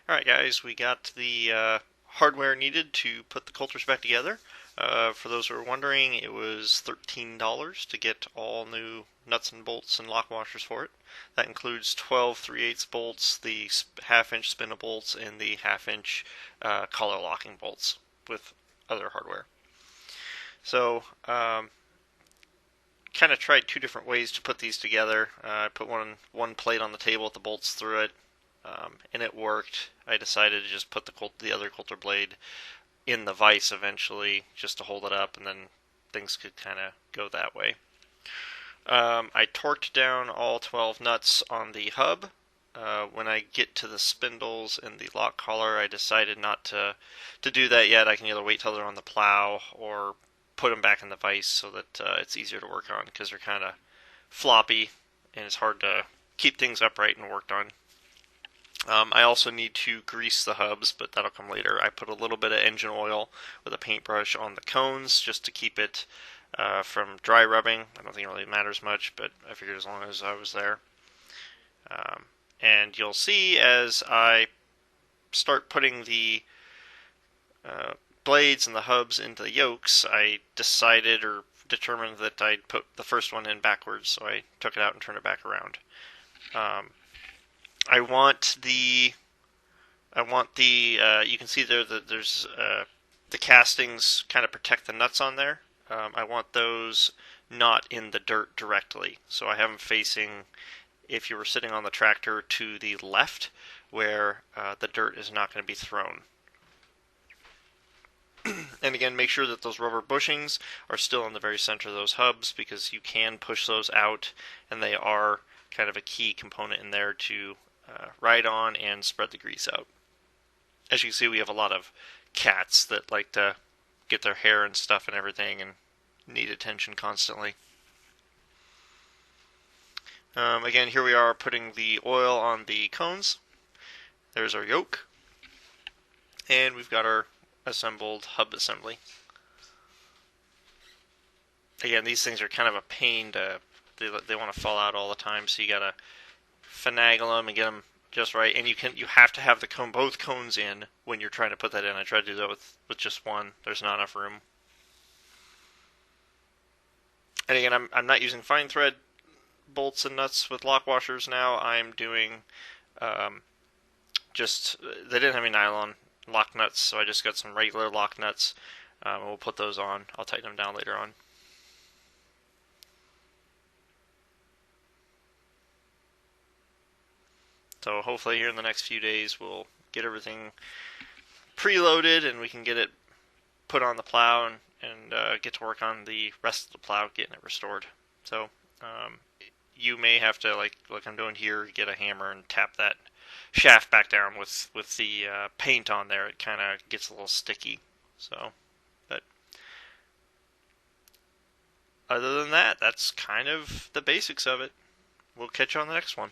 Alright guys, we got the hardware needed to put the Coulters back together. For those who are wondering, it was $13 to get all new nuts and bolts and lock washers for it. That includes 12 3/8 bolts, the half-inch spindle bolts, and the half-inch collar locking bolts with other hardware. So, kind of tried two different ways to put these together. I put one plate on the table with the bolts through it, and it worked. I decided to just put the other Coulter blade in the vise eventually, just to hold it up, and then things could kind of go that way. I torqued down all 12 nuts on the hub. When I get to the spindles and the lock collar, I decided not to do that yet. I can either wait till they're on the plow or put them back in the vise so that it's easier to work on, because they're kind of floppy and it's hard to keep things upright and worked on. I also need to grease the hubs, but that'll come later. I put a little bit of engine oil with a paintbrush on the cones just to keep it from dry rubbing. I don't think it really matters much, but I figured as long as I was there. And you'll see as I start putting the blades and the hubs into the yokes, I decided or determined that I'd put the first one in backwards, so I took it out and turned it back around. I want the you can see there that there's the castings kind of protect the nuts on there. I want those not in the dirt directly, so I have them facing, if you were sitting on the tractor, to the left, where the dirt is not going to be thrown. And again, make sure that those rubber bushings are still in the very center of those hubs, because you can push those out, and they are kind of a key component in there to ride on and spread the grease out. As you can see, we have a lot of cats that like to get their hair and stuff and everything and need attention constantly. Again, here we are putting the oil on the cones. There's our yoke. And we've got our assembled hub assembly. Again, these things are kind of a pain to, they want to fall out all the time, so you gotta finagle them and get them just right. And you have to have the both cones in when you're trying to put that in. I tried to do that with just one. There's not enough room. And again, I'm not using fine thread bolts and nuts with lock washers now. I'm doing they didn't have any nylon lock nuts, so I just got some regular lock nuts. We'll put those on. I'll tighten them down later on. So hopefully here in the next few days we'll get everything preloaded and we can get it put on the plow and get to work on the rest of the plow, getting it restored. So you may have to, like I'm doing here, get a hammer and tap that shaft back down with the paint on there. It kind of gets a little sticky. So, but other than that, that's kind of the basics of it. We'll catch you on the next one.